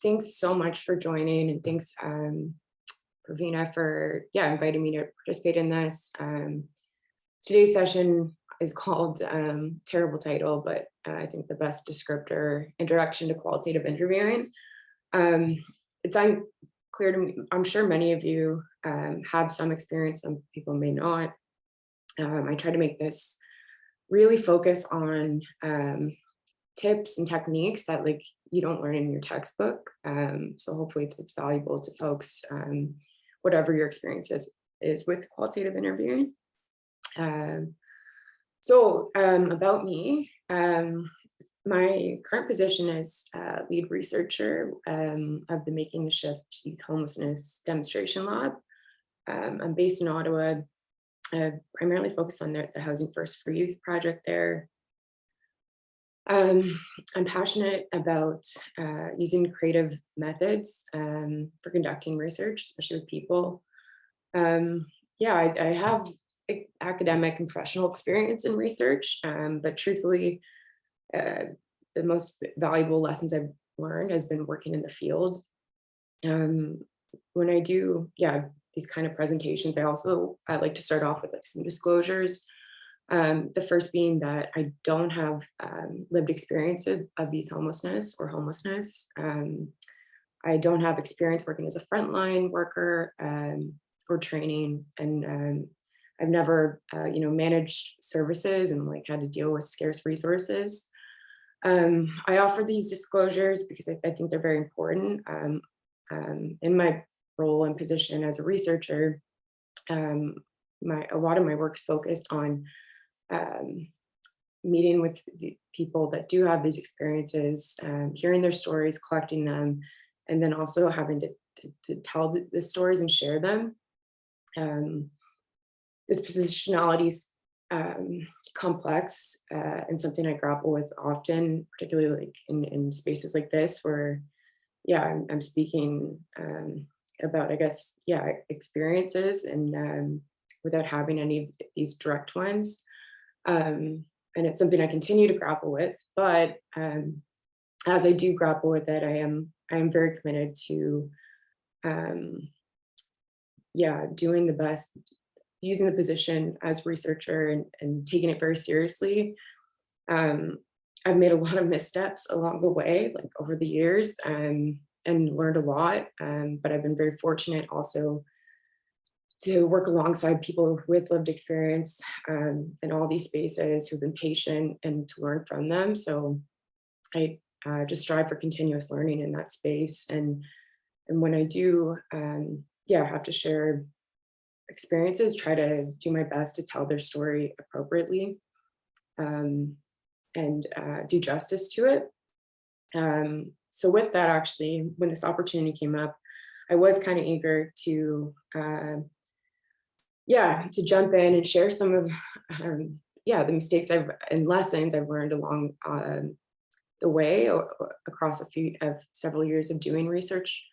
Thanks so much for joining, and thanks, Pravina, for inviting me to participate in this. Today's session is called terrible title, but I think the best descriptor: Introduction to Qualitative Interviewing. It's unclear to me. I'm sure many of you have some experience. Some people may not. I try to make this really focus on tips and techniques that you don't learn in your textbook. So hopefully it's valuable to folks, whatever your experience is with qualitative interviewing. About me, my current position is lead researcher of the Making the Shift Youth Homelessness Demonstration Lab. I'm based in Ottawa. I primarily focus on the Housing First for Youth project there. I'm passionate about using creative methods for conducting research, especially with people. I have academic and professional experience in research, but truthfully, the most valuable lessons I've learned has been working in the field. When I do, these kind of presentations, I like to start off with some disclosures. The first being that I don't have lived experience of youth homelessness or homelessness. I don't have experience working as a frontline worker or training, and I've never, managed services and had to deal with scarce resources. I offer these disclosures because I think they're very important. In my role and position as a researcher, a lot of my work's focused on meeting with the people that do have these experiences, hearing their stories, collecting them, and then also having to tell the stories and share them. This positionality is complex and something I grapple with often, particularly in spaces like this where, I'm speaking about, experiences and without having any of these direct ones. And it's something I continue to grapple with, but as I do grapple with it, I am very committed to doing the best, using the position as researcher and taking it very seriously. I've made a lot of missteps along the way, over the years, and learned a lot. But I've been very fortunate also to work alongside people with lived experience in all these spaces who've been patient and to learn from them. So I just strive for continuous learning in that space. And when I do, have to share experiences, try to do my best to tell their story appropriately and do justice to it. So with that, actually, when this opportunity came up, I was kind of eager to jump in and share some of the mistakes and lessons I've learned along the way across several years of doing research,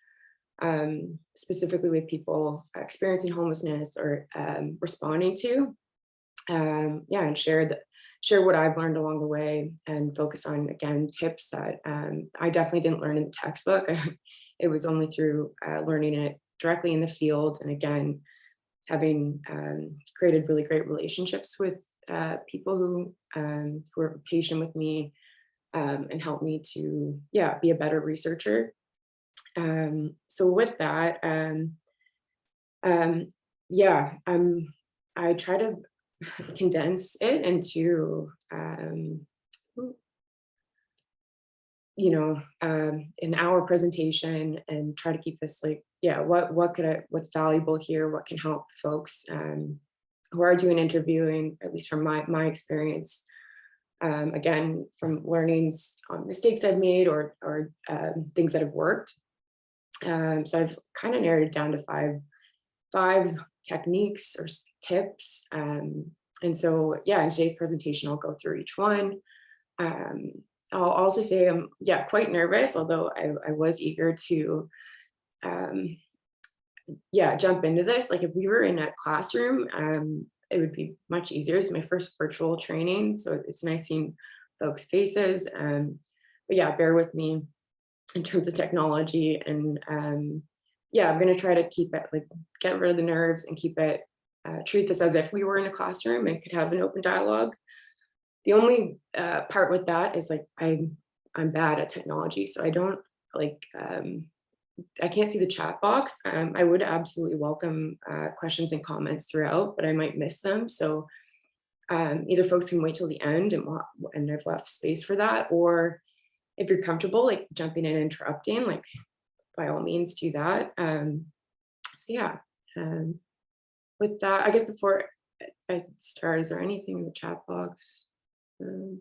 specifically with people experiencing homelessness or responding to, and share what I've learned along the way and focus on, again, tips that I definitely didn't learn in the textbook. It was only through learning it directly in the field, and again, having created really great relationships with people who were patient with me and helped me to be a better researcher. So with that, I try to condense it into an hour presentation and try to keep this what's valuable here, what can help folks who are doing interviewing, at least from my experience, again, from learnings on mistakes I've made or things that have worked. So I've kind of narrowed it down to five techniques or tips. And so, in today's presentation, I'll go through each one. I'll also say I'm quite nervous, although I was eager to jump into this. If we were in a classroom, it would be much easier. It's my first virtual training, so it's nice seeing folks' faces. But bear with me. in terms of technology. And yeah, I'm going to try to keep it, like, get rid of the nerves and keep it, treat this as if we were in a classroom and could have an open dialogue. The only part with that is, like, I'm bad at technology, so I don't, like, I can't see the chat box. I would absolutely welcome questions and comments throughout, but I might miss them. So either folks can wait till the end and I've left space for that, or if you're comfortable, like, jumping in and interrupting, like, by all means do that. So yeah, with that, I guess before I start, is there anything in the chat box? No,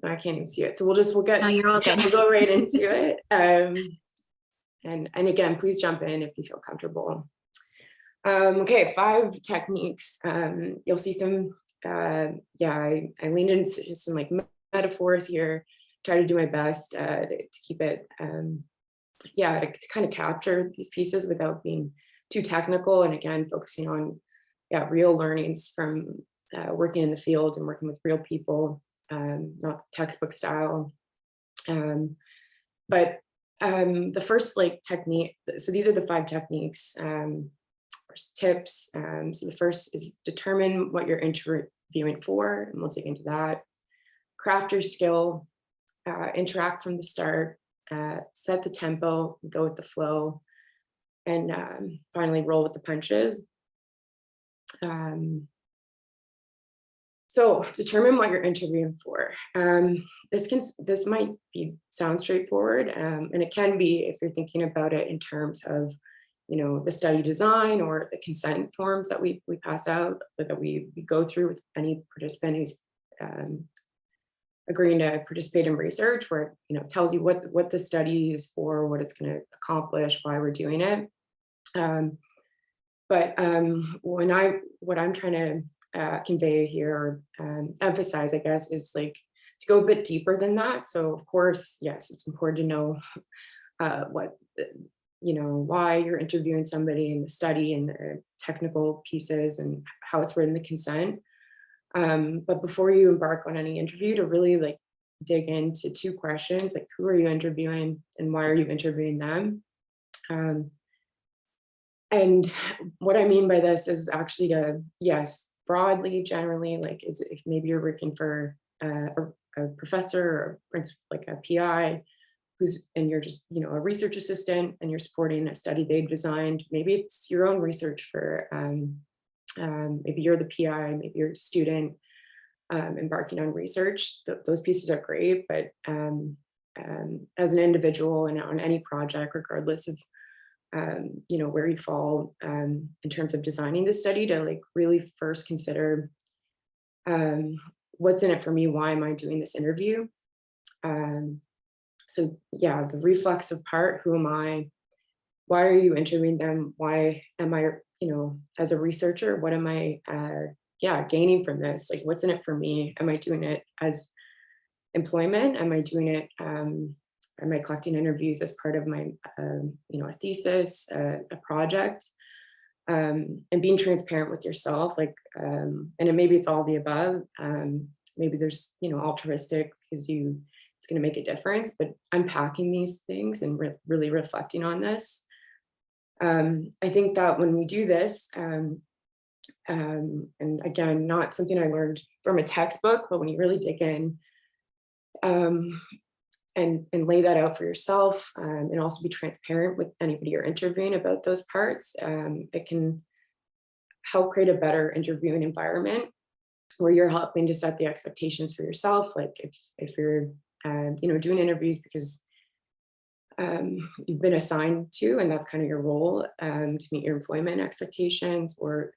I can't even see it. So we'll No, you're all good. we'll go right into it. And again, please jump in if you feel comfortable. Okay, 5 techniques. You'll see some, yeah, I leaned into some, like, metaphors here, try to do my best to keep it, yeah, to kind of capture these pieces without being too technical. And again, focusing on, yeah, real learnings from working in the field and working with real people, not textbook style. But the first, like, technique, so these are the 5 techniques, or tips. So the first is determine what you're interviewing for, and we'll dig into that. Craft your skill, interact from the start, set the tempo, go with the flow, and finally roll with the punches. So determine what you're interviewing for. This might sound straightforward, and it can be if you're thinking about it in terms of, you know, the study design or the consent forms that we pass out, that we go through with any participant who's agreeing to participate in research, where it, you know, tells you what the study is for, what it's going to accomplish, why we're doing it. But what I'm trying to convey here, or emphasize, I guess, is, like, to go a bit deeper than that. So of course, yes, it's important to know what, you know, why you're interviewing somebody in the study and the technical pieces and how it's written, the consent. But before you embark on any interview, to really, like, dig into 2 questions, like, who are you interviewing and why are you interviewing them? And what I mean by this is actually to, yes, broadly, generally, like, is if maybe you're working for a professor or like a PI and you're just, you know, a research assistant and you're supporting a study they've designed. Maybe it's your own research for, maybe you're the PI, maybe you're a student embarking on research. Those pieces are great, but as an individual and on any project, regardless of you know, where you fall in terms of designing the study, to, like, really first consider what's in it for me, why am I doing this interview? So yeah, the reflexive part, who am I? Why are you interviewing them? Why am I, you know, as a researcher, what am I yeah, gaining from this? Like, what's in it for me? Am I doing it as employment? Am I doing it, am I collecting interviews as part of my, you know, a thesis, a project, and being transparent with yourself, like, and maybe it's all the above. Maybe there's, you know, altruistic because it's going to make a difference, but unpacking these things and really reflecting on this. I think that when we do this, and again, not something I learned from a textbook, but when you really dig in, and lay that out for yourself, and also be transparent with anybody you're interviewing about those parts, it can help create a better interviewing environment where you're helping to set the expectations for yourself. Like, if you're you know, doing interviews because you've been assigned to, and that's kind of your role, to meet your employment expectations or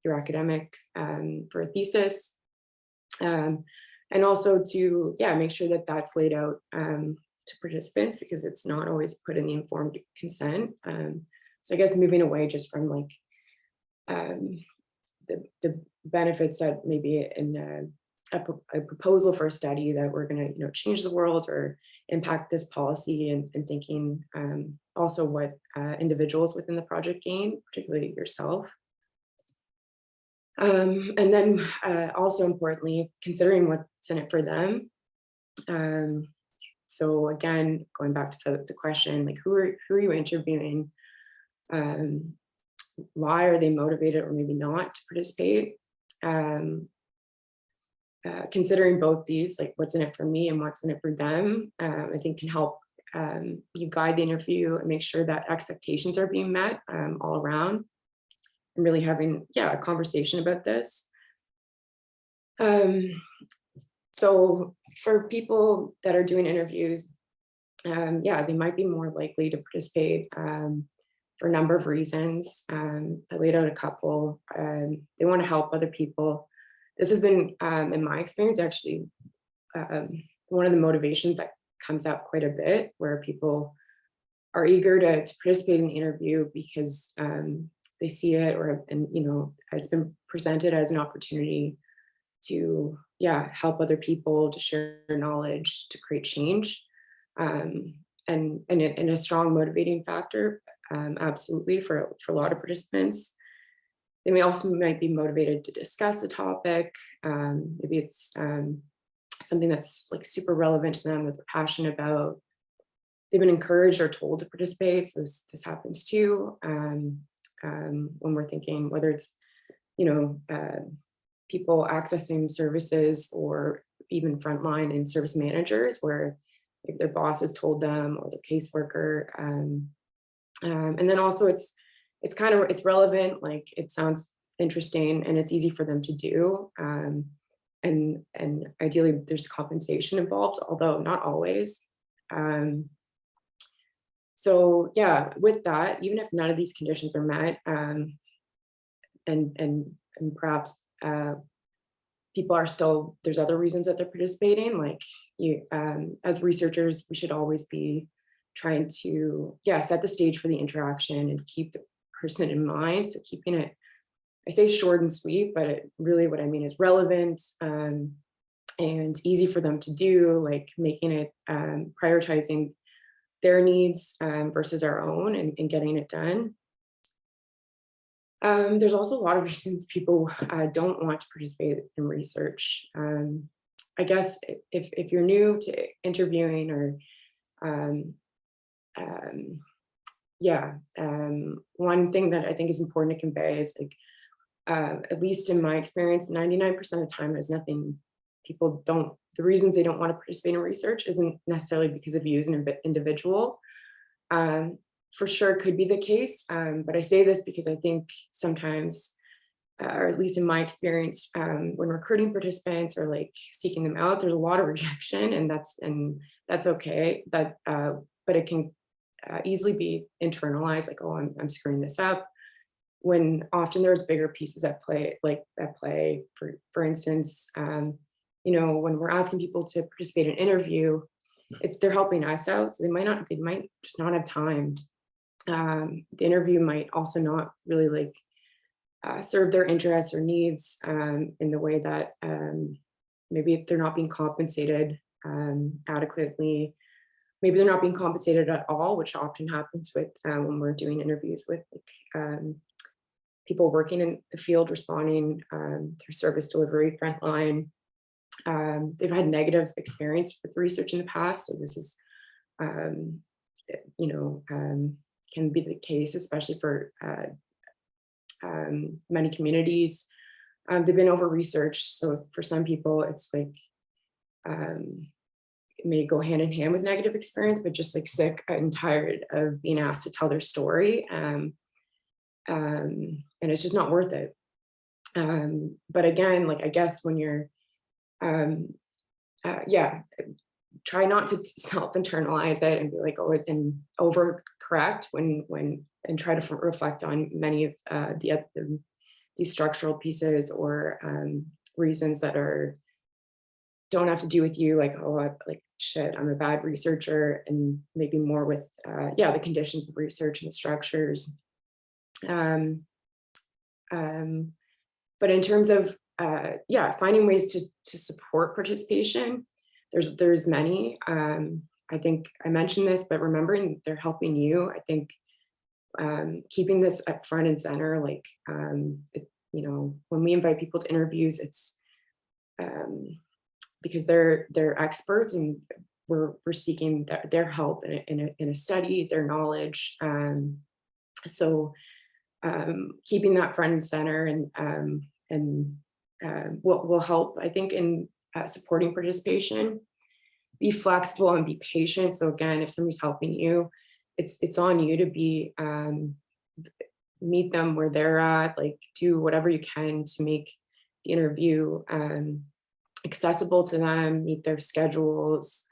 your academic for a thesis. And also to, yeah, make sure that that's laid out to participants, because it's not always put in the informed consent. So I guess moving away just from, like, the benefits that maybe in a proposal for a study that we're going to, you know, change the world or impact this policy, and thinking also what individuals within the project gain, particularly yourself. And then also importantly, considering what's in it for them. So again, going back to the question, like who are you interviewing? Why are they motivated or maybe not to participate? Considering both these, like what's in it for me and what's in it for them, I think can help you guide the interview and make sure that expectations are being met all around, and really having, a conversation about this. So for people that are doing interviews, they might be more likely to participate for a number of reasons. I laid out a couple. They want to help other people. This has been, in my experience, actually one of the motivations that comes up quite a bit, where people are eager to participate in the interview because they see it, and it's been presented as an opportunity to help other people, to share knowledge, to create change, and a strong motivating factor, absolutely, for a lot of participants. They might be motivated to discuss the topic. Maybe it's something that's like super relevant to them, that they're passionate about. They've been encouraged or told to participate. So this happens too. When we're thinking whether it's people accessing services, or even frontline and service managers, where if their boss has told them, or their caseworker, and then also it's relevant, like it sounds interesting and it's easy for them to do, and ideally there's compensation involved, although not always. So with that, even if none of these conditions are met, and perhaps people are still, there's other reasons that they're participating, like as researchers, we should always be trying to set the stage for the interaction and keep the person in mind. So keeping it, I say short and sweet, but really what I mean is relevant, and easy for them to do, like making it, prioritizing their needs versus our own, and getting it done. There's also a lot of reasons people don't want to participate in research. I guess if you're new to interviewing, or one thing that I think is important to convey is, like, at least in my experience, 99% of the time, there's nothing, the reasons they don't want to participate in research isn't necessarily because of you as an individual. For sure could be the case, but I say this because I think sometimes, or at least in my experience, when recruiting participants or like seeking them out, there's a lot of rejection, and that's okay. But it can easily be internalized, like, oh, I'm screwing this up, when often there's bigger pieces at play, for instance, when we're asking people to participate in an interview, they're helping us out, so they might just not have time. The interview might also not really serve their interests or needs in the way that maybe they're not being compensated adequately. Maybe they're not being compensated at all, which often happens with when we're doing interviews with people working in the field, responding through service delivery, frontline. They've had negative experience with research in the past, so this is, can be the case, especially for many communities. They've been over-researched, so for some people, it's like, it may go hand in hand with negative experience, but just like sick and tired of being asked to tell their story, and it's just not worth it. But again, like, I guess when you're, try not to self-internalize it and be like, oh, and overcorrect and try to reflect on many of these structural pieces, or reasons that don't have to do with you, like, oh, shit, I'm a bad researcher, and maybe more with the conditions of research and the structures. But in terms of finding ways to support participation, there's many. I think I mentioned this, but remembering they're helping you, I think, keeping this at front and center, like, when we invite people to interviews, it's because they're experts, and we're seeking their help in a study, their knowledge. So keeping that front and center and will help, I think, in supporting participation. Be flexible and be patient. So again, if somebody's helping you, it's on you to be meet them where they're at, like do whatever you can to make the interview accessible to them, meet their schedules,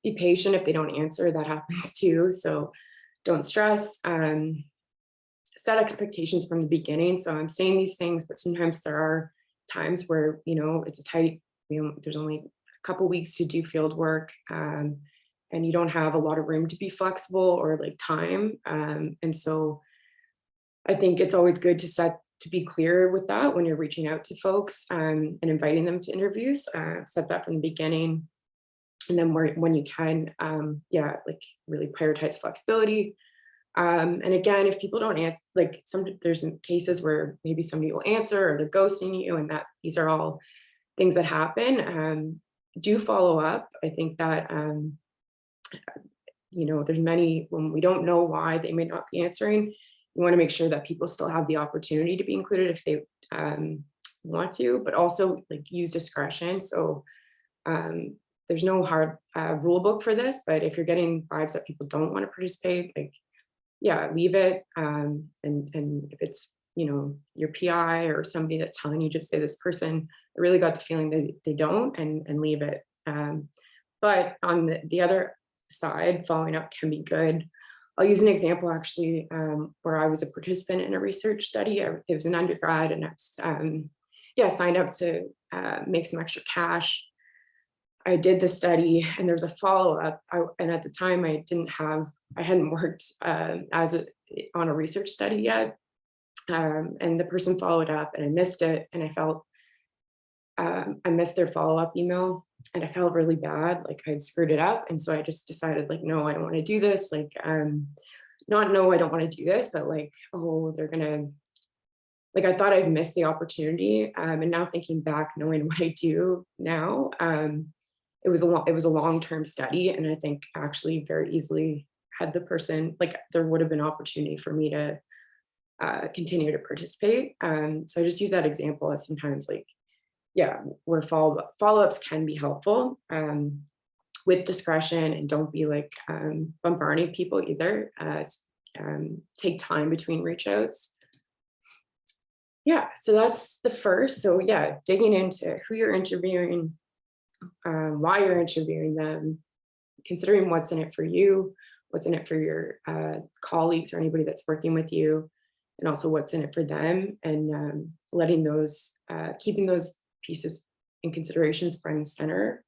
be patient if they don't answer, that happens too. So don't stress, set expectations from the beginning. So I'm saying these things, but sometimes there are times where, it's a tight, there's only a couple weeks to do field work, and you don't have a lot of room to be flexible or like time. And so I think it's always good to be clear with that when you're reaching out to folks and inviting them to interviews, set that from the beginning. And then when you can, like really prioritize flexibility. And again, if people don't answer, like there's cases where maybe somebody will answer or they're ghosting you, and that these are all things that happen. Do follow up. I think that, there's many, when we don't know why they may not be answering, you want to make sure that people still have the opportunity to be included if they want to, but also like use discretion. So there's no hard rule book for this, but if you're getting vibes that people don't want to participate, like, leave it. And if it's, your PI or somebody that's telling you, just say, this person, I really got the feeling that they don't, and leave it. But on the other side, following up can be good. I'll use an example actually, where I was a participant in a research study. It was an undergrad, and I was, signed up to make some extra cash. I did the study, and there was a follow-up. And at the time I hadn't worked on a research study yet. And the person followed up, and I missed it. And I felt, I missed their follow-up email, and I felt really bad. Like I'd screwed it up. And so I just decided, like, no, I don't want to do this. Like, not, no, I don't want to do this, but like, oh, they're going to, like, I thought I'd missed the opportunity. And now thinking back, knowing what I do now, it was a long-term study. And I think actually very easily had the person, like, there would have been opportunity for me to continue to participate. So I just use that example as sometimes, like, where follow-ups can be helpful, with discretion, and don't be like bombarding people either. Take time between reach outs. So that's the first. So digging into who you're interviewing, why you're interviewing them, considering what's in it for you, what's in it for your colleagues or anybody that's working with you, and also what's in it for them, and letting those, keeping those pieces and considerations front and center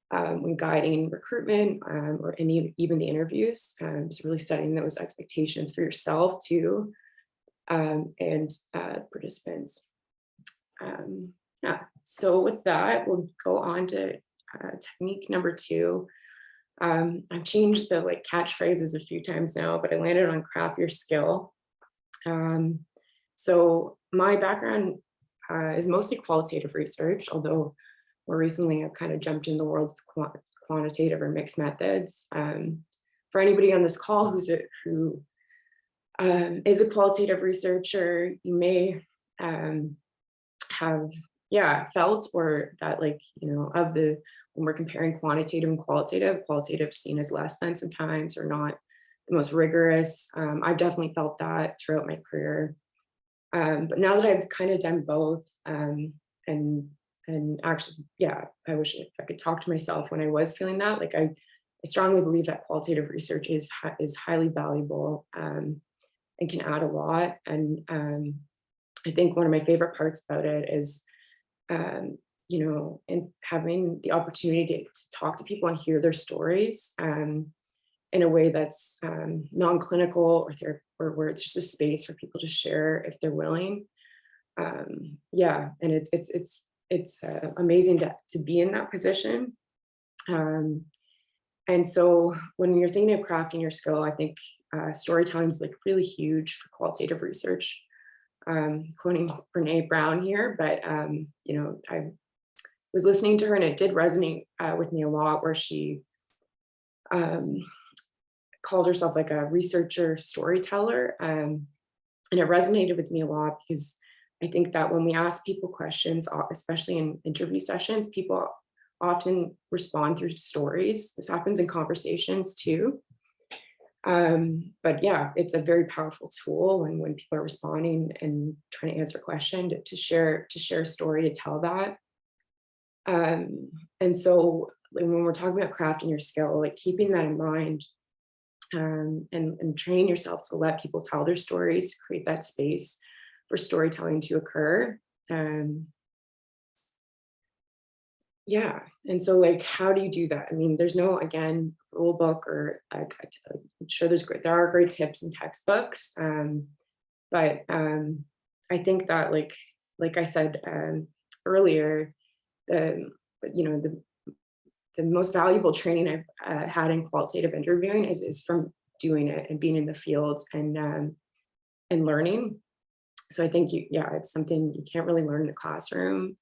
when guiding recruitment, or even the interviews. So really setting those expectations for yourself too, and participants. So with that, we'll go on to technique number 2. I've changed the catchphrases a few times now, but I landed on craft your skill. So my background is mostly qualitative research, although more recently I've kind of jumped in the world of quantitative or mixed methods. For anybody on this call who is a qualitative researcher, you may have felt, or that, when we're comparing quantitative and qualitative seen as less than sometimes, or not the most rigorous. I've definitely felt that throughout my career. But now that I've kind of done both, and actually, I wish I could talk to myself when I was feeling that. Like I strongly believe that qualitative research is highly valuable, and can add a lot. And I think one of my favorite parts about it is, and having the opportunity to talk to people and hear their stories in a way that's non-clinical, or where it's just a space for people to share if they're willing. And it's amazing to be in that position. And so when you're thinking of crafting your skill, I think storytelling is really huge for qualitative research. Quoting Brene Brown here, but I was listening to her, and it did resonate with me a lot, where she um, called herself like a researcher storyteller. And it resonated with me a lot because I think that when we ask people questions, especially in interview sessions, people often respond through stories. This happens in conversations too. But yeah, it's a very powerful tool when people are responding and trying to answer a question to share a story, to tell that. And so when we're talking about crafting your skill, like keeping that in mind, and training yourself to let people tell their stories, create that space for storytelling to occur. Yeah, and so like, how do you do that? I mean, there's no, again, rule book or like, I'm sure there are great tips in textbooks, but I think that like I said earlier, the you know the most valuable training I've had in qualitative interviewing is from doing it and being in the fields and learning. So I think yeah, it's something you can't really learn in a classroom.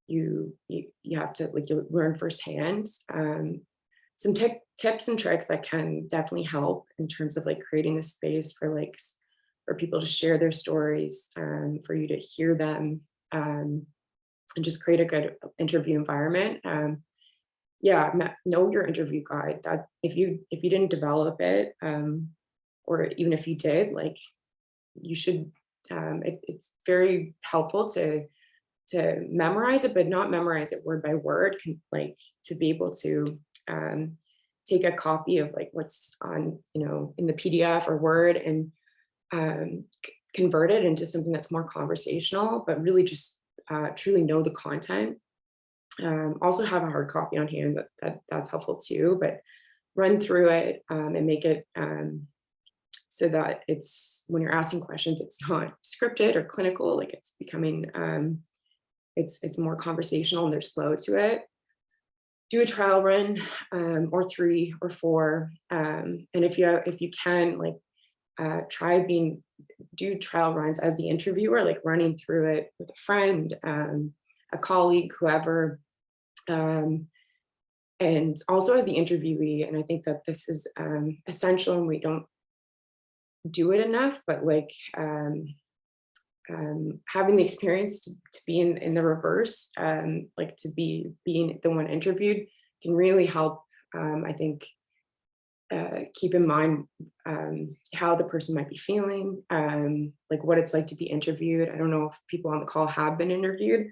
You have to like you learn firsthand. Some tips and tricks that can definitely help in terms of like creating the space for people to share their stories, for you to hear them, and just create a good interview environment. Yeah, know your interview guide. That if you didn't develop it, or even if you did, like you should. It's very helpful to memorize it, but not memorize it word by word. Like to be able to take a copy of like what's on in the PDF or Word and convert it into something that's more conversational, but really just truly know the content. Also have a hard copy on hand, that's helpful too, but run through it and make it so that it's when you're asking questions, it's not scripted or clinical, like it's becoming, it's more conversational and there's flow to it. Do a trial run, or 3 or 4. And if you can, like do trial runs as the interviewer, like running through it with a friend, a colleague, whoever, and also as the interviewee. And I think that this is essential and we don't do it enough, but like having the experience to be in the reverse, like to being the one interviewed can really help, I think, keep in mind how the person might be feeling, like what it's like to be interviewed. I don't know if people on the call have been interviewed.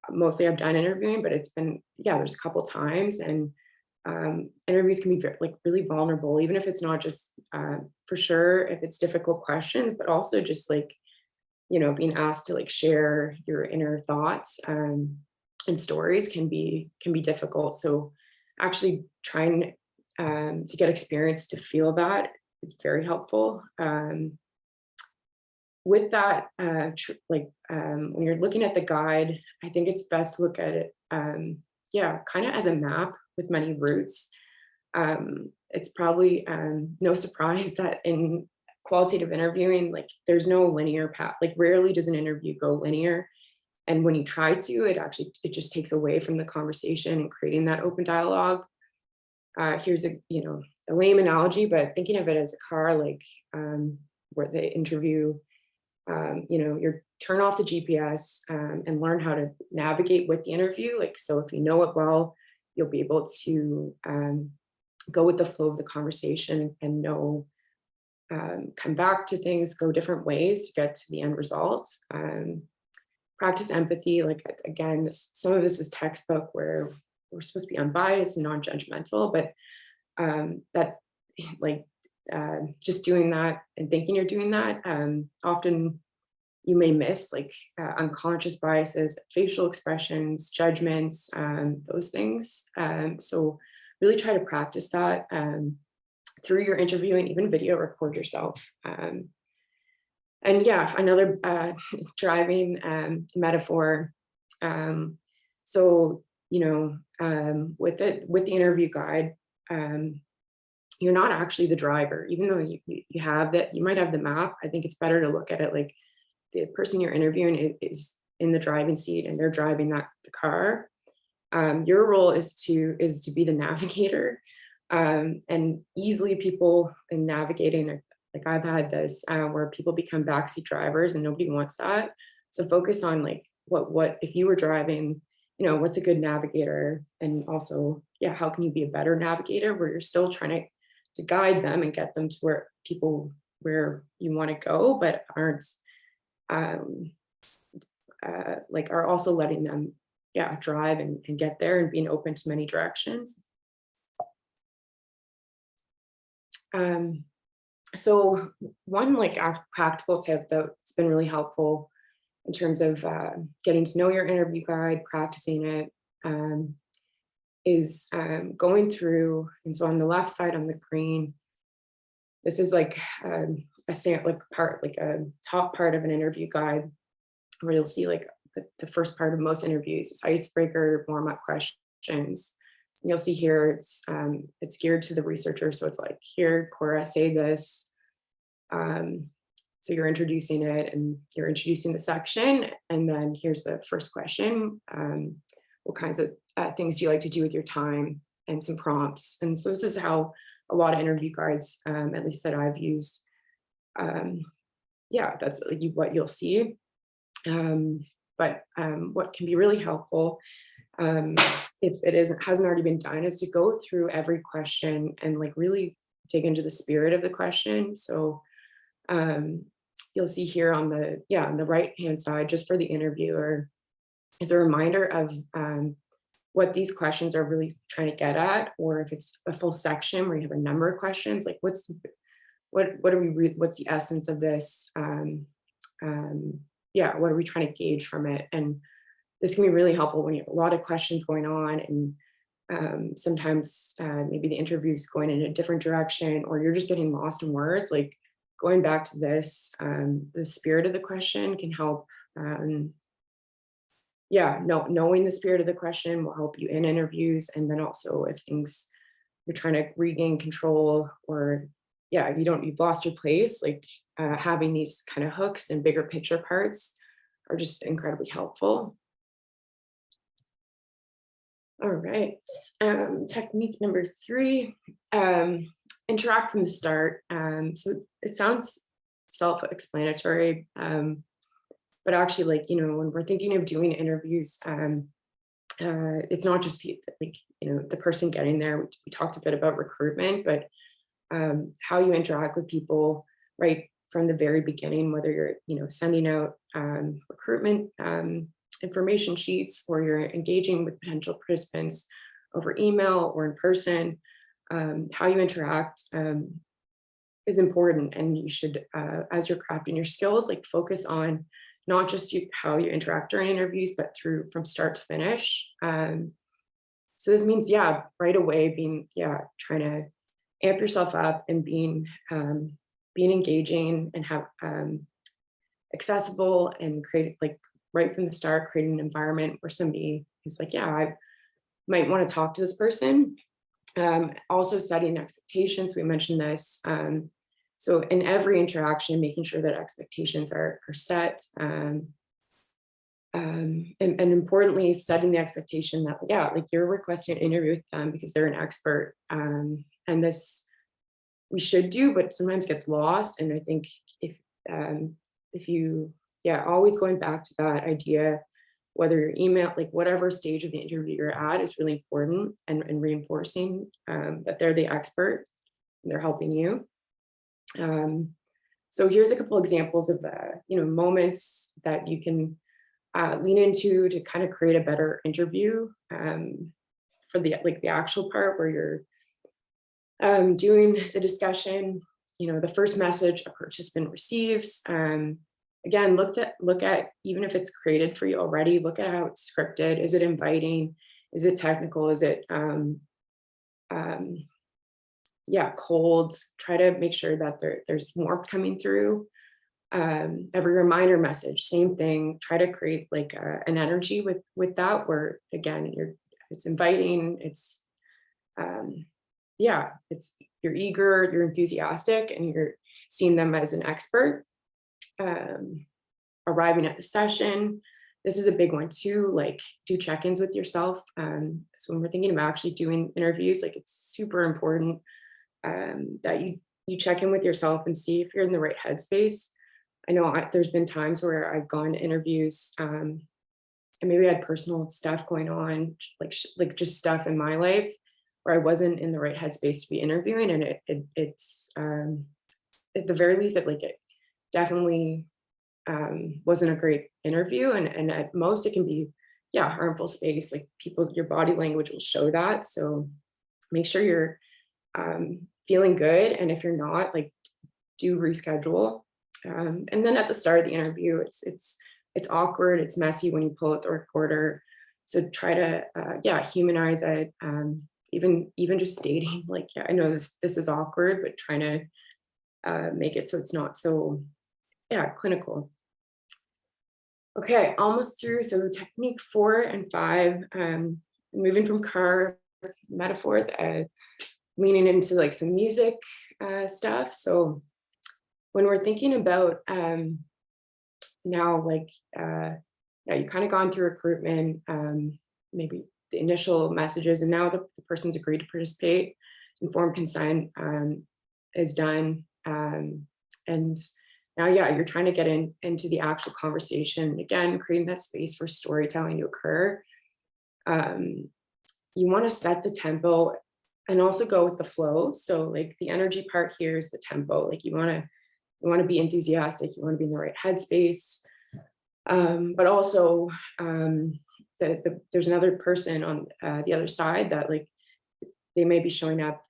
Mostly I've done interviewing, but it's been, yeah, there's a couple times, and interviews can be like really vulnerable, even if it's not just for sure if it's difficult questions, but also just like, being asked to like share your inner thoughts and stories can be difficult. So actually trying to get experience to feel that, it's very helpful. With that, when you're looking at the guide, I think it's best to look at it, yeah, kind of as a map with many routes. It's probably no surprise that in qualitative interviewing, like there's no linear path. Like rarely does an interview go linear. And when you try to, it just takes away from the conversation and creating that open dialogue. Here's a lame analogy, but thinking of it as a car, like where they interview, you turn off the GPS and learn how to navigate with the interview. Like, so if you know it well, you'll be able to go with the flow of the conversation and know, come back to things, go different ways to get to the end results. Practice empathy. Like, again, some of this is textbook where we're supposed to be unbiased and non-judgmental, but that like just doing that and thinking you're doing that, often you may miss like unconscious biases, facial expressions, judgments, those things. So really try to practice that through your interview, and even video record yourself. And yeah, another driving metaphor. So with the interview guide, you're not actually the driver, even though you have that, you might have the map. I think it's better to look at it like the person you're interviewing is in the driving seat and they're driving the car. Your role is to be the navigator, and easily people in navigating, like I've had this where people become backseat drivers and nobody wants that. So focus on like what if you were driving, you know, what's a good navigator, and also, yeah, how can you be a better navigator where you're still trying to guide them and get them to where you want to go, but aren't um, like are also letting them, yeah, drive and get there and being open to many directions. So one like practical tip that's been really helpful in terms of getting to know your interview guide, practicing it, is going through. And so on the left side on the green, this is like like a top part of an interview guide where you'll see like the first part of most interviews is icebreaker, warm-up questions. And you'll see here it's geared to the researcher. So it's like, here, Cora, say this. So you're introducing it and you're introducing the section. And then here's the first question. What kinds of things do you like to do with your time, and some prompts. And so this is how a lot of interview guides, at least that I've used. Yeah, that's like what you'll see. But what can be really helpful, if it hasn't already been done, is to go through every question and like really dig into the spirit of the question. So you'll see here on the right hand side, just for the interviewer, is a reminder of what these questions are really trying to get at, or if it's a full section where you have a number of questions, like what's the essence of this? Yeah, what are we trying to gauge from it? And this can be really helpful when you have a lot of questions going on, and sometimes maybe the interview is going in a different direction, or you're just getting lost in words. Like going back to this, the spirit of the question can help. Knowing the spirit of the question will help you in interviews. And then also if you're trying to regain control, or you've lost your place, like having these kind of hooks and bigger picture parts are just incredibly helpful. All right, technique number 3, interact from the start. So it sounds self-explanatory, but actually, like, when we're thinking of doing interviews, it's not just the person getting there. We talked a bit about recruitment, but how you interact with people right from the very beginning, whether you're sending out recruitment information sheets, or you're engaging with potential participants over email or in person, how you interact is important. And you should, as you're crafting your skills, like focus on not just how you interact during interviews, but from start to finish. So this means, right away trying to amp yourself up and being engaging and have accessible, and create, like, right from the start, creating an environment where somebody is like, I might want to talk to this person. Also setting expectations. We mentioned this. So in every interaction, making sure that expectations are set, and importantly, setting the expectation that, like, you're requesting an interview with them because they're an expert. And this we should do, but sometimes gets lost. And I think if you, always going back to that idea, whether your email, like whatever stage of the interview you're at, is really important, and reinforcing that they're the expert and they're helping you. So here's a couple examples of moments that you can lean into to kind of create a better interview for the actual part where you're doing the discussion. The first message a participant receives. Again, look at, even if it's created for you already, look at how it's scripted. Is it inviting? Is it technical? Is it cold? Try to make sure that there's warmth coming through. Every reminder message, same thing. Try to create like an energy with that, where again it's inviting. It's you're eager, you're enthusiastic, and you're seeing them as an expert. Arriving at the session, this is a big one too, like do check-ins with yourself. So when we're thinking about actually doing interviews, like it's super important that you check in with yourself and see if you're in the right headspace. I know there's been times where I've gone to interviews and maybe I had personal stuff going on, like just stuff in my life where I wasn't in the right headspace to be interviewing, and it's at the very least, it definitely wasn't a great interview, and at most it can be, yeah, harmful space. Like people, your body language will show that. So make sure you're feeling good, and if you're not, like do reschedule. And then at the start of the interview, it's awkward, it's messy when you pull out the recorder. So try to yeah, humanize it. Even just stating like, yeah, I know this is awkward, but trying to make it so it's not so, yeah, clinical. Okay, almost through. So technique 4 and 5, moving from car metaphors, leaning into like some music stuff. So when we're thinking about now, like, yeah, you kind of gone through recruitment, maybe the initial messages, and now the person's agreed to participate. Informed consent is done, and now, yeah, you're trying to get into the actual conversation. Again, creating that space for storytelling to occur. You want to set the tempo and also go with the flow. So, like the energy part here is the tempo. Like you want to be enthusiastic. You want to be in the right headspace. But also, there's another person on the other side that like they may be showing up.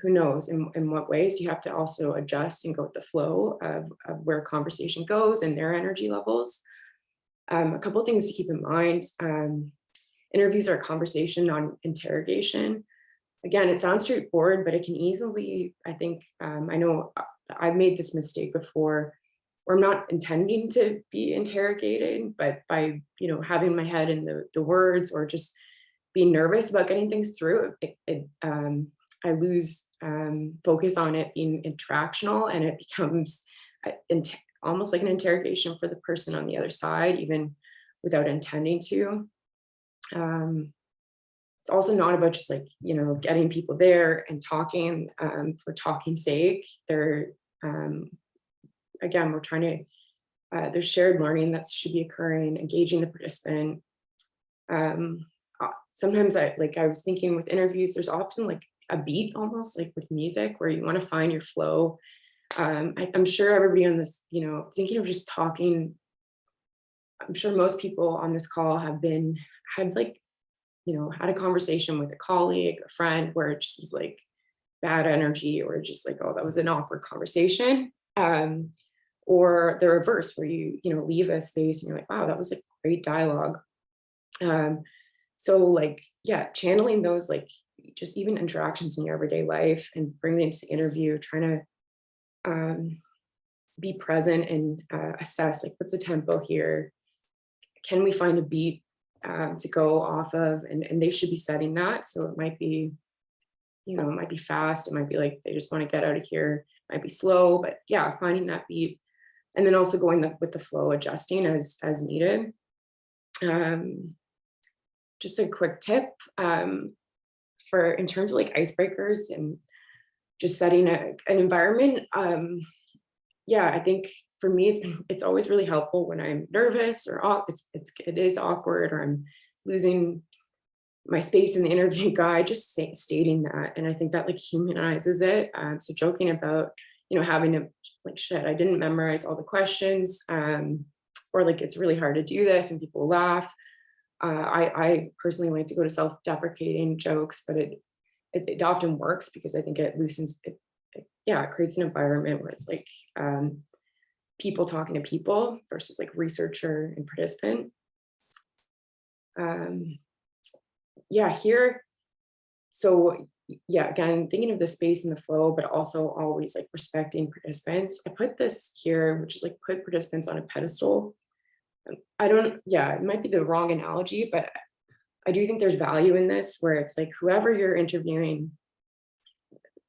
Who knows in what ways. You have to also adjust and go with the flow of where conversation goes and their energy levels. A couple of things to keep in mind. Interviews are a conversation, not an interrogation. Again, it sounds straightforward, but it can easily, I think, I know I've made this mistake before, where I'm not intending to be interrogated, but by, having my head in the words or just being nervous about getting things through, I lose focus on it being interactional, and it becomes almost like an interrogation for the person on the other side, even without intending to. It's also not about just like, getting people there and talking for talking's sake. Again, we're trying to, there's shared learning that should be occurring, engaging the participant. Sometimes I was thinking with interviews, there's often like a beat almost like with music where you want to find your flow. I'm sure everybody on this, thinking of just talking, I'm sure most people on this call had a conversation with a colleague, a friend, where it just was like bad energy, or just like, oh, that was an awkward conversation. Or the reverse, where you leave a space and you're like, wow, that was a great dialogue. So like, yeah, channeling those, like just even interactions in your everyday life and bringing it into the interview, trying to be present and assess like, what's the tempo here? Can we find a beat to go off of? And they should be setting that. So it might be, it might be fast. It might be like, they just want to get out of here. It might be slow, but yeah, finding that beat. And then also going with the flow, adjusting as needed. Just a quick tip for in terms of like icebreakers and just setting an environment. Yeah, I think for me, it's always really helpful when I'm nervous or it is awkward, or I'm losing my space in the interview guide, just stating that. And I think that like humanizes it. So joking about, having to like, shit, I didn't memorize all the questions, or like, it's really hard to do this and people laugh. I personally like to go to self-deprecating jokes, but it often works because I think it loosens it. Yeah, it creates an environment where it's like people talking to people versus like researcher and participant. Yeah, here. So yeah, again, thinking of the space and the flow, but also always like respecting participants. I put this here, which is like put participants on a pedestal. Yeah, it might be the wrong analogy, but I do think there's value in this, where it's like whoever you're interviewing,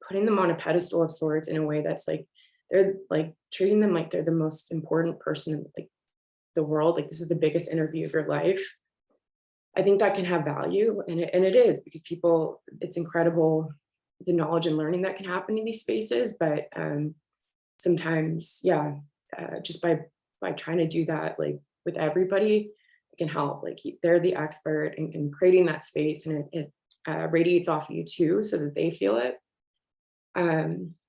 putting them on a pedestal of sorts in a way that's like, they're like treating them like they're the most important person, like the world, like this is the biggest interview of your life, I think that can have value, and it is, because people, it's incredible the knowledge and learning that can happen in these spaces. But sometimes, yeah, just by trying to do that like with everybody, it can help. Like they're the expert in creating that space, and it radiates off of you too, so that they feel it.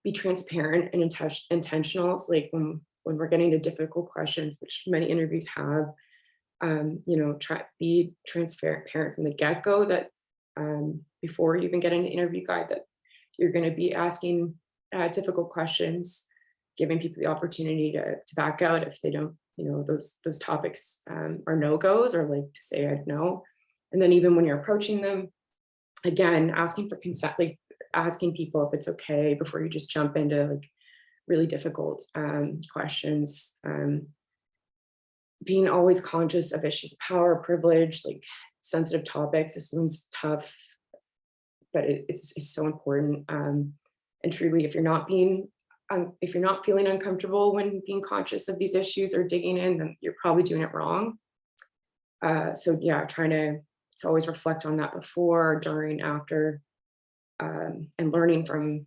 Be transparent and intentional. It's like when we're getting to difficult questions, which many interviews have, try be transparent from the get-go, that before you even get an interview guide, that you're going to be asking difficult questions, giving people the opportunity to back out if they don't, those topics are no-goes, or like to say I don't know. And then even when you're approaching them, again, asking for consent, like asking people if it's okay before you just jump into like really difficult questions. Being always conscious of issues of power, privilege, like sensitive topics. This one's tough, but it's so important. And truly, if you're not feeling uncomfortable when being conscious of these issues or digging in, then you're probably doing it wrong. So yeah, trying to always reflect on that before, during, after, and learning from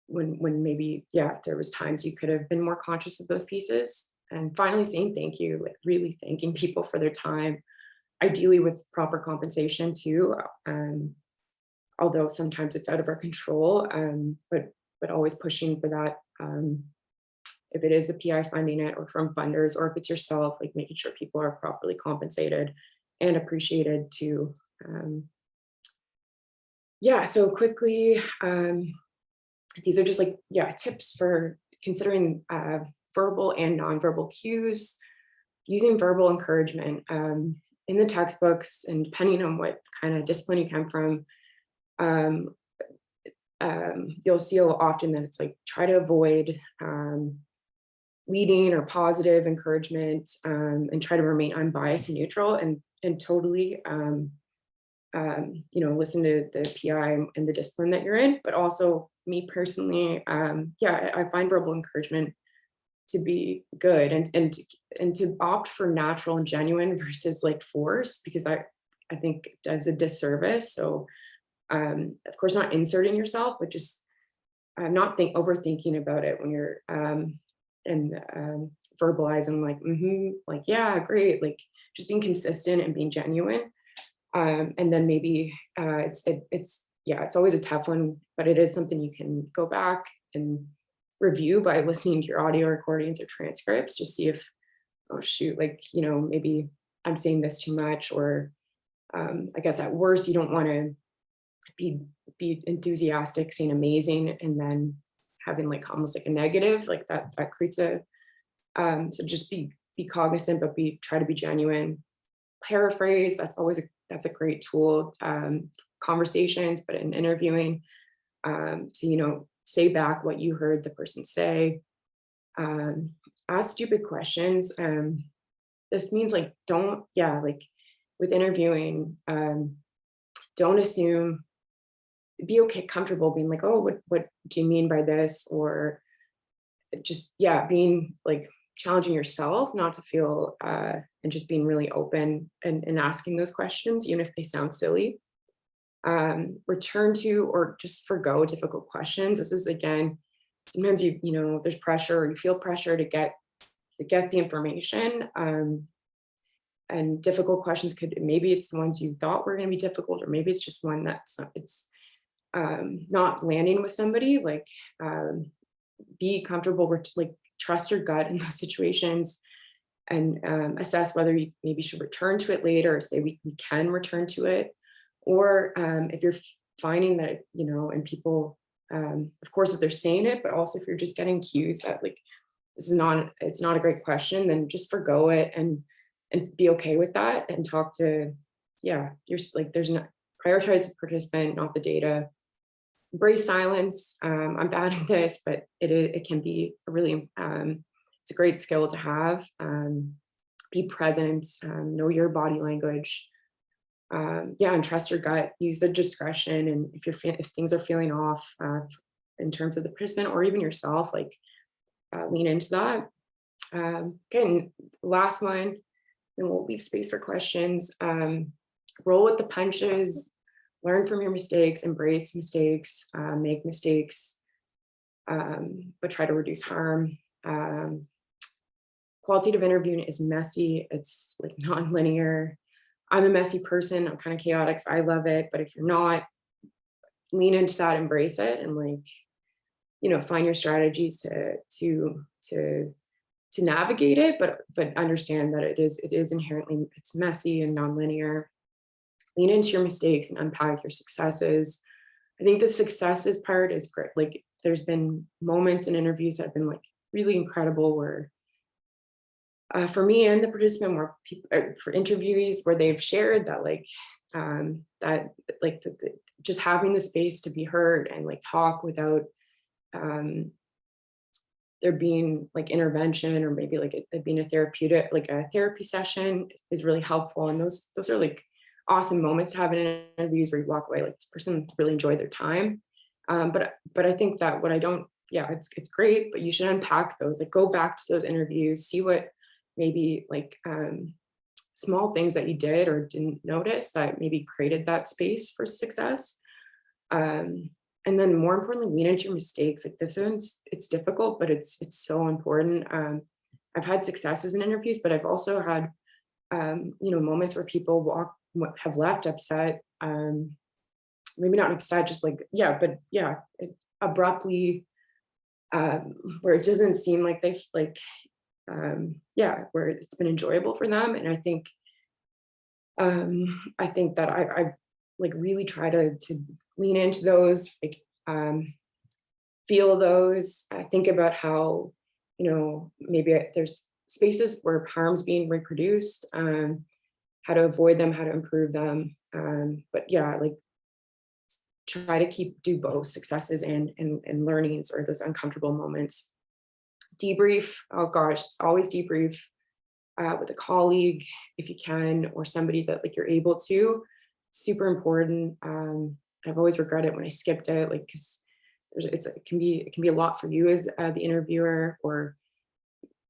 when maybe, yeah, there was times you could have been more conscious of those pieces. And finally, saying thank you, like really thanking people for their time, ideally with proper compensation too. Although sometimes it's out of our control, but always pushing for that. If it is the PI funding it, or from funders, or if it's yourself, like making sure people are properly compensated and appreciated too. Yeah, so quickly, these are just like, yeah, tips for considering verbal and nonverbal cues, using verbal encouragement in the textbooks, and depending on what kind of discipline you come from, you'll see often that it's like try to avoid leading or positive encouragement, and try to remain unbiased and neutral, and totally listen to the PI and the discipline that you're in. But also me personally, yeah, I find verbal encouragement to be good, and to opt for natural and genuine versus like force, because I think it does a disservice. So of course, not inserting yourself, but just not overthinking about it when you're and verbalizing like, like, yeah, great, like just being consistent and being genuine. And then maybe it's always a tough one, but it is something you can go back and review by listening to your audio recordings or transcripts, to see if, oh shoot, like, maybe I'm saying this too much, or I guess at worst, you don't want to be enthusiastic, saying amazing, and then having like almost like a negative, like that creates a, so just be cognizant, but try to be genuine. Paraphrase, that's a great tool. Conversations, but in interviewing, to say back what you heard the person say. Ask stupid questions. This means like like with interviewing, don't assume. Be okay, comfortable being like, oh, what do you mean by this? Or just, yeah, being like challenging yourself not to feel, and just being really open and asking those questions, even if they sound silly. Return to or just forgo difficult questions. This is, again, sometimes there's pressure, or you feel pressure to get the information. And difficult questions maybe it's the ones you thought were going to be difficult, or maybe it's just one that's not landing with somebody. Like, be comfortable with, like, trust your gut in those situations, and assess whether you maybe should return to it later, or say we can return to it. Or if you're finding that, and people, of course, if they're saying it, but also if you're just getting cues that like, it's not a great question, then just forgo it and be okay with that, and talk to, yeah, you're like, there's not, prioritize the participant, not the data. Embrace silence. I'm bad at this, but it can be a really, it's a great skill to have. Be present, know your body language. Yeah, and trust your gut, use the discretion. And if things are feeling off, in terms of the participant or even yourself, like, lean into that. Again, last one, then we'll leave space for questions. Roll with the punches, learn from your mistakes, embrace mistakes, make mistakes, but try to reduce harm. Qualitative interviewing is messy. It's like non-linear. I'm a messy person. I'm kind of chaotic, so I love it. But if you're not, lean into that, embrace it, and like, find your strategies to navigate it, but understand that it is inherently, it's messy and nonlinear. Lean into your mistakes and unpack your successes. I think the successes part is great. Like there's been moments in interviews that have been like really incredible where for me and the participant, where people for interviewees, where they've shared that that like just having the space to be heard and like talk without um, there being like intervention, or maybe like it being a therapeutic, like a therapy session, is really helpful. And those are like awesome moments to have in interviews where you walk away like this person really enjoyed their time. But I think that what I don't, yeah, it's great, but you should unpack those, like go back to those interviews, see what maybe like small things that you did or didn't notice that maybe created that space for success. Um, and then more importantly, lean into your mistakes. Like this one's, it's difficult, but it's so important. I've had successes in interviews, but I've also had moments where people have left upset. Maybe not upset, just like, yeah, but yeah, abruptly, where it doesn't seem like they've like, yeah, where it's been enjoyable for them. And I think that I like really try to lean into those, like feel those. I think about how, maybe there's spaces where harm's being reproduced, how to avoid them, how to improve them. But yeah, like try to do both successes and learnings, or those uncomfortable moments. Debrief. Oh gosh, always debrief with a colleague if you can, or somebody that like you're able to. Super important. I've always regretted when I skipped it, like because it can be a lot for you as the interviewer, or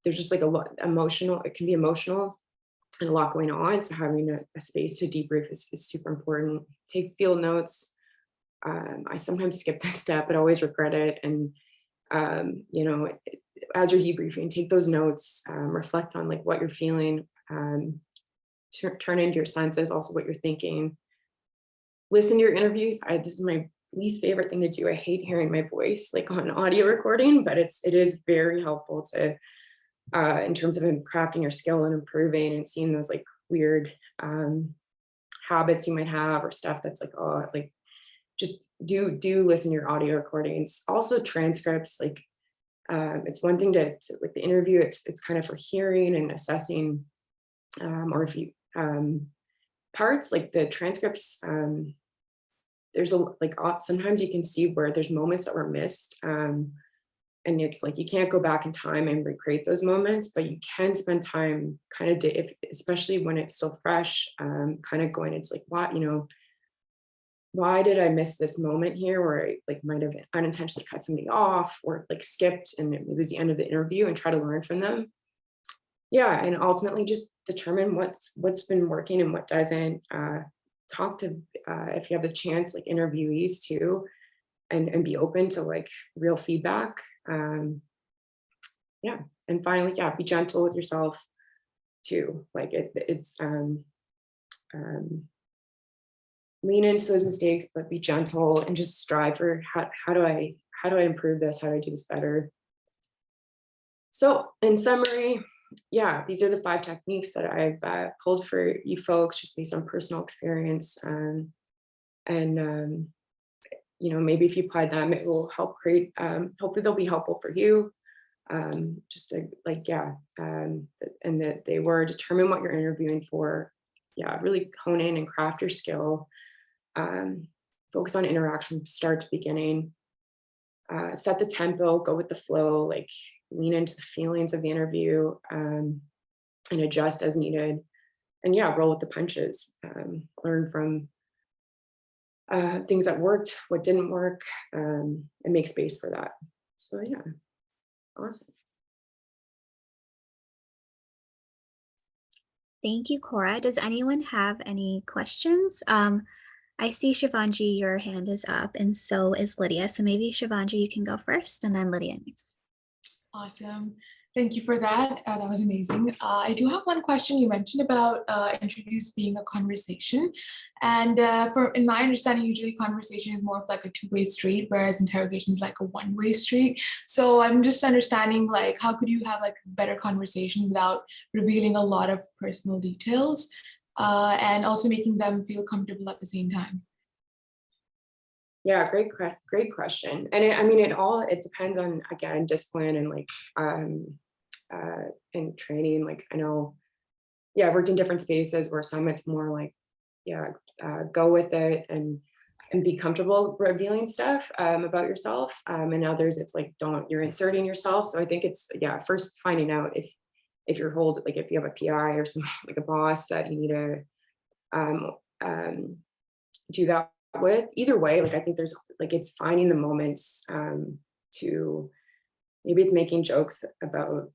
there's just like a lot emotional. It can be emotional and a lot going on. So having a space to debrief is super important. Take field notes. I sometimes skip this step, but always regret it. And as you're debriefing, take those notes, reflect on like what you're feeling, turn into your senses, also what you're thinking. Listen to your interviews. This is my least favorite thing to do. I hate hearing my voice like on audio recording, but it is very helpful to in terms of crafting your skill and improving and seeing those like weird habits you might have, or stuff that's like, oh, like just do listen to your audio recordings. Also transcripts, like it's one thing to like the interview, it's kind of for hearing and assessing, or if you parts like the transcripts, there's sometimes you can see where there's moments that were missed, and it's like you can't go back in time and recreate those moments, but you can spend time kind of especially when it's still fresh, kind of going, it's like, what, why did I miss this moment here where I like might have unintentionally cut somebody off, or like skipped and it was the end of the interview, and try to learn from them. Yeah, and ultimately just determine what's been working and what doesn't. Talk to if you have the chance, like interviewees too, and be open to like real feedback. Yeah, and finally, yeah, be gentle with yourself too. Like it's lean into those mistakes, but be gentle and just strive for how do I improve this? How do I do this better? So in summary, yeah, these are the 5 techniques that I've pulled for you folks, just based on personal experience. And maybe if you apply them, it will help create, hopefully they'll be helpful for you. Just to like, yeah, and that they were determine what you're interviewing for. Yeah, really hone in and craft your skill. Focus on interaction from start to beginning. Set the tempo, go with the flow, like lean into the feelings of the interview, and adjust as needed. And yeah, roll with the punches. Learn from things that worked, what didn't work, and make space for that. So yeah, awesome. Thank you, Cora. Does anyone have any questions? I see Shivanji, your hand is up, and so is Lydia. So maybe Shivanji, you can go first, and then Lydia next. Awesome. Thank you for that. That was amazing. I do have one question. You mentioned about interviews being a conversation. And in my understanding, usually conversation is more of like a two-way street, whereas interrogation is like a one-way street. So I'm just understanding, like, how could you have like a better conversation without revealing a lot of personal details and also making them feel comfortable at the same time? Yeah, great question. And it depends on, again, discipline and like and training. Like I know, yeah, I've worked in different spaces where some it's more like, yeah, go with it and be comfortable revealing stuff about yourself. And others it's like, you're inserting yourself. So I think it's, yeah, first finding out if you're like if you have a PI or something like a boss that you need to do that with. Either way, like I think there's like, it's finding the moments to, maybe it's making jokes about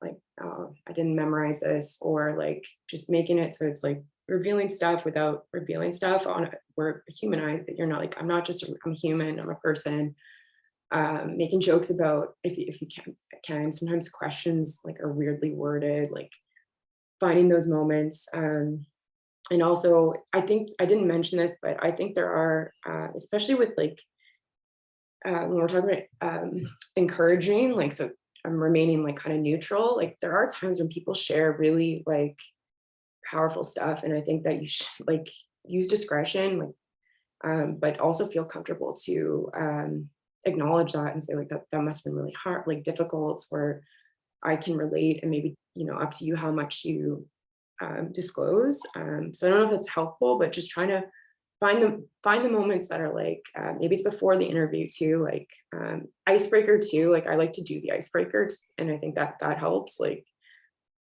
like, oh, I didn't memorize this, or like just making it so it's like revealing stuff without revealing stuff on where humanized, that you're not like, I'm human, I'm a person. Making jokes about, if you can sometimes questions like are weirdly worded, like finding those moments. And also, I think I didn't mention this, but I think there are, especially with like, when we're talking about encouraging, like, so I'm remaining like kind of neutral. Like there are times when people share really like powerful stuff. And I think that you should like use discretion, like, but also feel comfortable to acknowledge that and say like that must have been really hard, like difficult, where I can relate, and maybe, up to you how much you disclose. So I don't know if it's helpful, but just trying to find the moments that are like, maybe it's before the interview too, like icebreaker too. Like I like to do the icebreakers, and I think that helps. Like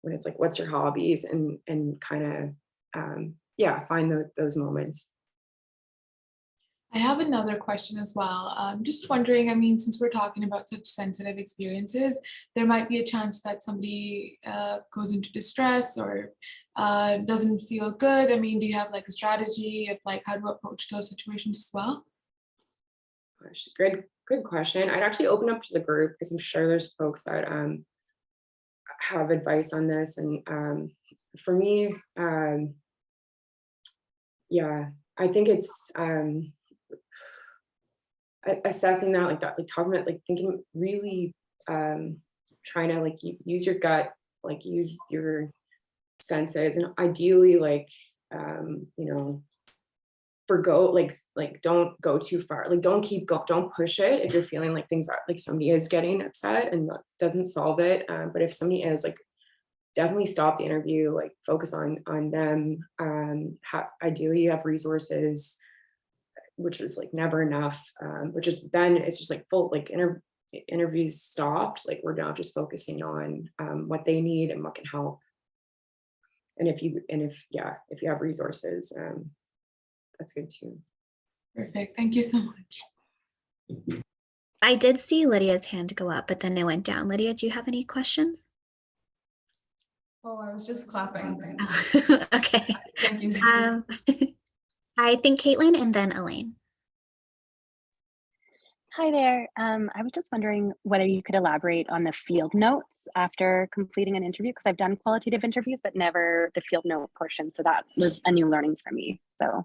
when it's like, what's your hobbies, and kind of yeah, find those moments. I have another question as well. I'm just wondering, I mean, since we're talking about such sensitive experiences, there might be a chance that somebody goes into distress or doesn't feel good. I mean, do you have like a strategy of like how to approach those situations as well? Gosh, good question. I'd actually open up to the group, because I'm sure there's folks that have advice on this. And for me, yeah, I think it's assessing that, like that, like talking about, like thinking really, trying to like use your gut, like use your senses, and ideally like, forgo, like don't go too far, like don't push it if you're feeling like things are like somebody is getting upset, and that doesn't solve it. But if somebody is like, definitely stop the interview, like focus on them. Ideally you have resources, which was like never enough, which is then it's just like full like interviews stopped, like we're now just focusing on what they need and what can help. And if you have resources, that's good too. Perfect. Thank you so much. I did see Lydia's hand go up, but then it went down. Lydia, do you have any questions? Oh, I was just clapping. Oh, okay. Thank you. I think Caitlin and then Elaine. Hi there. I was just wondering whether you could elaborate on the field notes after completing an interview, because I've done qualitative interviews, but never the field note portion. So that was a new learning for me. So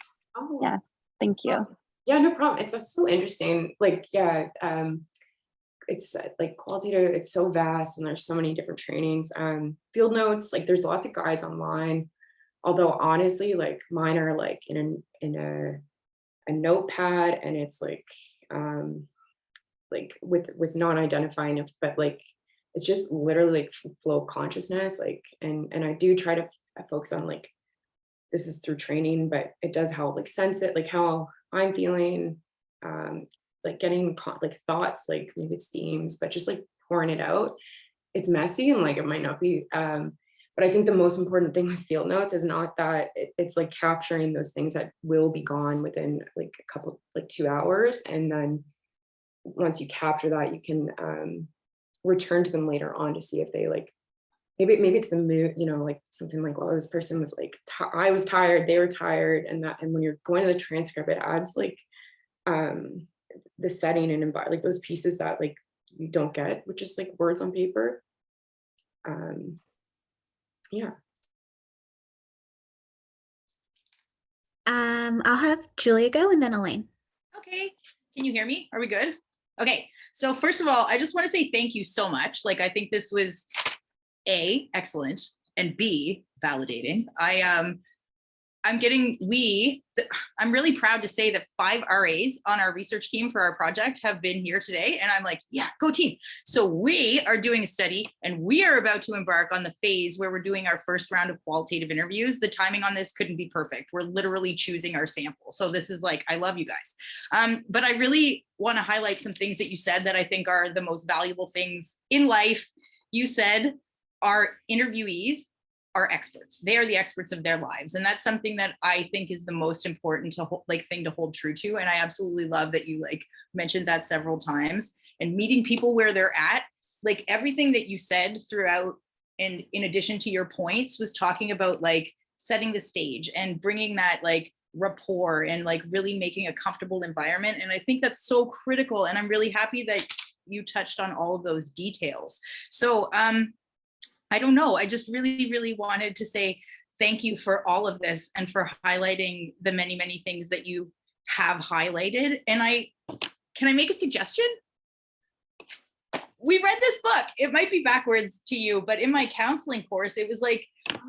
yeah, thank you. Yeah, no problem. It's so interesting. Like, yeah, it's like qualitative, it's so vast, and there's so many different trainings. Field notes, like there's lots of guides online. Although honestly, like mine are like in a notepad, and it's like with non-identifying, but like it's just literally like flow of consciousness, like, and I do try to focus on like, this is through training, but it does help like sense it, like how I'm feeling, like getting like thoughts, like maybe it's themes, but just like pouring it out. It's messy, and like it might not be, but I think the most important thing with field notes is not that it's like capturing those things that will be gone within like a couple, like 2 hours, and then once you capture that, you can return to them later on to see if they like maybe it's the mood, you know, like something like, well, this person was like, I was tired, they were tired, and when you're going to the transcript, it adds like the setting and like those pieces that like you don't get, which is like words on paper. Yeah. I'll have Julia go and then Elaine. Okay, can you hear me? Are we good? Okay, so first of all, I just want to say thank you so much. Like, I think this was A, excellent, and B, validating. I'm really proud to say that 5 RAs on our research team for our project have been here today. And I'm like, yeah, go team. So we are doing a study and we are about to embark on the phase where we're doing our first round of qualitative interviews. The timing on this couldn't be perfect. We're literally choosing our sample. So this is like, I love you guys. But I really want to highlight some things that you said that I think are the most valuable things in life. You said our interviewees are experts. They are the experts of their lives. And that's something that I think is the most important thing to hold true to. And I absolutely love that you like mentioned that several times, and meeting people where they're at. Like, everything that you said throughout, and in addition to your points, was talking about like setting the stage and bringing that like rapport and like really making a comfortable environment. And I think that's so critical. And I'm really happy that you touched on all of those details. So I don't know. I just really, really wanted to say thank you for all of this and for highlighting the many, many things that you have highlighted. And can I make a suggestion? We read this book. It might be backwards to you, but in my counseling course, it was like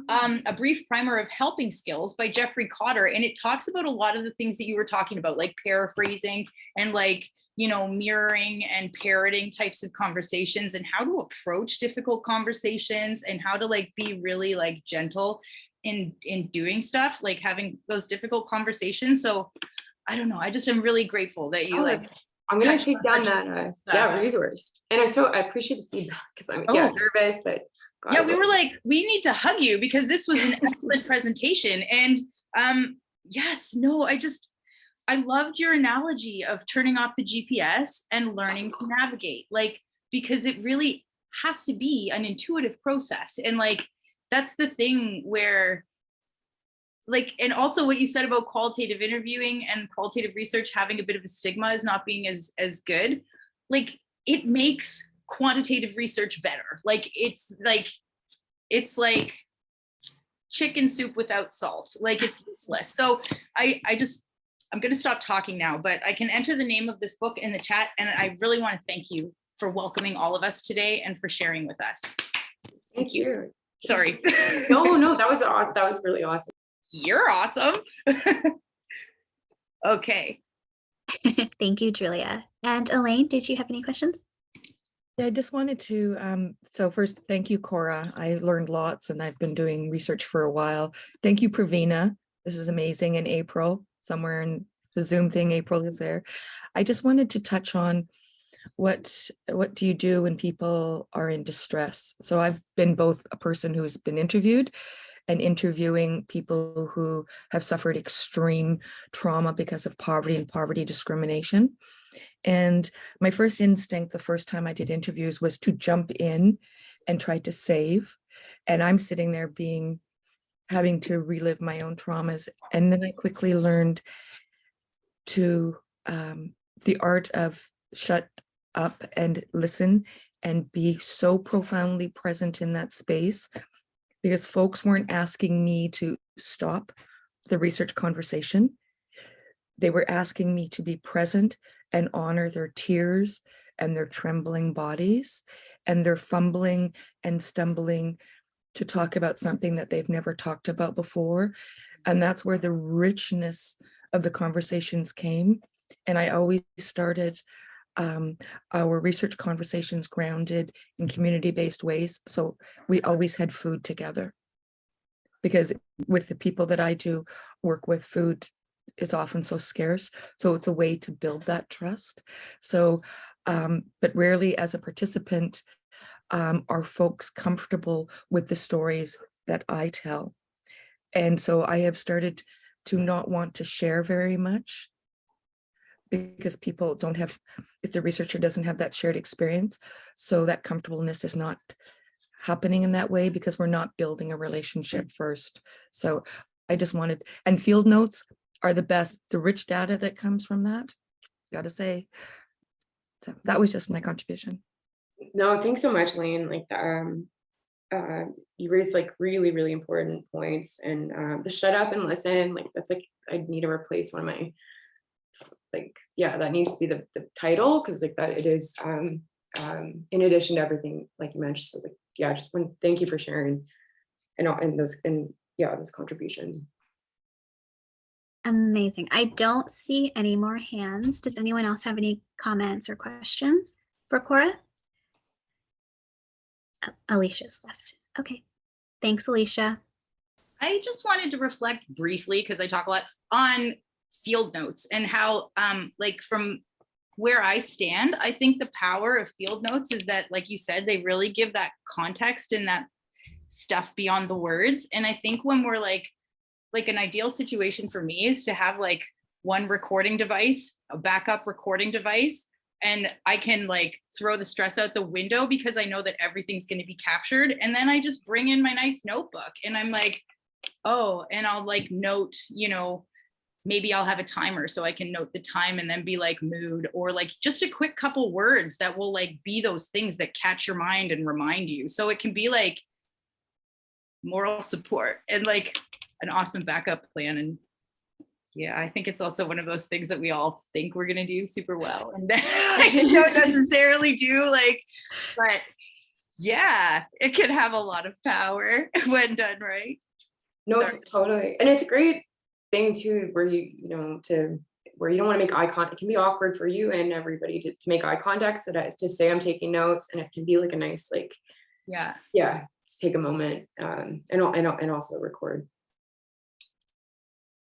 a brief primer of helping skills by Jeffrey Cotter. And it talks about a lot of the things that you were talking about, like paraphrasing and like, you know, mirroring and parroting types of conversations, and how to approach difficult conversations, and how to like be really like gentle in doing stuff, like having those difficult conversations. So I don't know. I just am really grateful that you I'm gonna take down that resource. And I appreciate the feedback, because I'm nervous that we were like, we need to hug you because this was an excellent presentation. And I loved your analogy of turning off the GPS and learning to navigate, like, because it really has to be an intuitive process. And like, that's the thing where like, and also what you said about qualitative interviewing and qualitative research having a bit of a stigma as not being as good, like it makes quantitative research better. Like, it's like chicken soup without salt, like it's useless. So I'm going to stop talking now, but I can enter the name of this book in the chat. And I really want to thank you for welcoming all of us today and for sharing with us. Thank you. Sorry. No, that was really awesome. You're awesome. Okay. Thank you, Julia. And Elaine, did you have any questions? Yeah, I just wanted to, so first, thank you, Cora. I learned lots and I've been doing research for a while. Thank you, Pravina. This is amazing. In April, somewhere in the Zoom thing, April is there. I just wanted to touch on what do you do when people are in distress? So I've been both a person who's been interviewed and interviewing people who have suffered extreme trauma because of poverty and poverty discrimination. And my first instinct, the first time I did interviews, was to jump in and try to save. And I'm sitting there having to relive my own traumas. And then I quickly learned the art of shut up and listen and be so profoundly present in that space, because folks weren't asking me to stop the research conversation. They were asking me to be present and honor their tears and their trembling bodies and their fumbling and stumbling to talk about something that they've never talked about before. And that's where the richness of the conversations came. And I always started our research conversations grounded in community-based ways. So we always had food together, because with the people that I do work with, food is often so scarce. So it's a way to build that trust. So, but rarely as a participant are folks comfortable with the stories that I tell. And so I have started to not want to share very much, because people don't have, if the researcher doesn't have that shared experience, so that comfortableness is not happening in that way because we're not building a relationship first. So I just wanted, and field notes are the best, the rich data that comes from that, gotta say. So that was just my contribution. No, thanks so much, Lane. Like, you raised like really, really important points, and the shut up and listen, like that's like, I need to replace one of my, like, yeah, that needs to be the title, because like that it is, in addition to everything, like you mentioned, so like, yeah, just one, thank you for sharing and those, and yeah, those contributions. Amazing. I don't see any more hands. Does anyone else have any comments or questions for Cora? Oh, Alicia's left. Okay. Thanks, Alicia. I just wanted to reflect briefly, because I talk a lot, on field notes and how, like from where I stand, I think the power of field notes is that, like you said, they really give that context and that stuff beyond the words. And I think when we're like an ideal situation for me is to have like one recording device, a backup recording device, and I can like throw the stress out the window because I know that everything's going to be captured. And then I just bring in my nice notebook and I'm like, oh, and I'll like note, you know, maybe I'll have a timer so I can note the time and then be like mood, or like just a quick couple words that will like be those things that catch your mind and remind you. So it can be like moral support and like an awesome backup plan. And yeah, I think it's also one of those things that we all think we're going to do super well and then don't necessarily do, like, but yeah, it can have a lot of power when done right. No, Sorry. totally. And it's a great thing too, where where you don't want to make eye contact. It can be awkward for you and everybody to make eye contact. So that is to say I'm taking notes, and it can be like a nice, like, Yeah. yeah, just take a moment, and also record.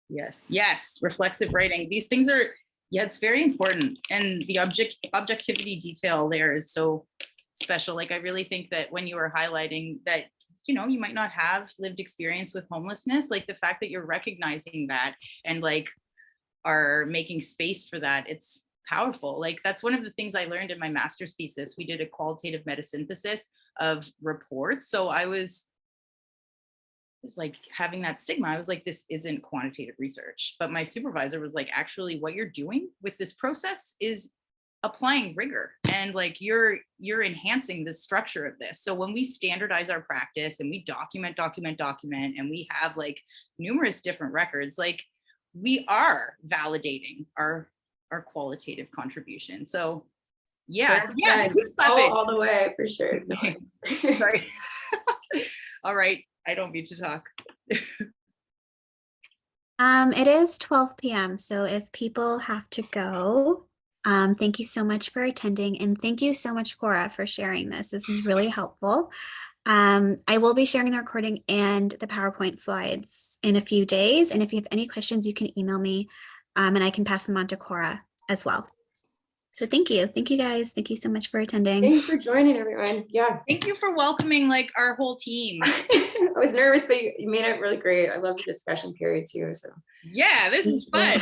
Yes, reflexive writing. These things are, yeah, it's very important. And the objectivity detail there is so special. Like, I really think that when you are highlighting that, you know, you might not have lived experience with homelessness, like the fact that you're recognizing that and like are making space for that, it's powerful. Like, that's one of the things I learned in my master's thesis. We did a qualitative metasynthesis of reports. So I was like having that stigma. I was like, this isn't quantitative research. But my supervisor was like, actually, what you're doing with this process is applying rigor, and like you're enhancing the structure of this. So when we standardize our practice and we document, and we have like numerous different records, like we are validating our qualitative contribution. So yeah, keep clapping. All the way for sure. No. Sorry. All right. I don't mean to talk. It is 12 p.m. So if people have to go, thank you so much for attending, and thank you so much, Cora, for sharing this. This is really helpful. I will be sharing the recording and the PowerPoint slides in a few days. And if you have any questions, you can email me, and I can pass them on to Cora as well. So thank you. Thank you, guys. Thank you so much for attending. Thanks for joining, everyone. Yeah. Thank you for welcoming like our whole team. I was nervous, but you made it really great. I love the discussion period too. So yeah, this is fun.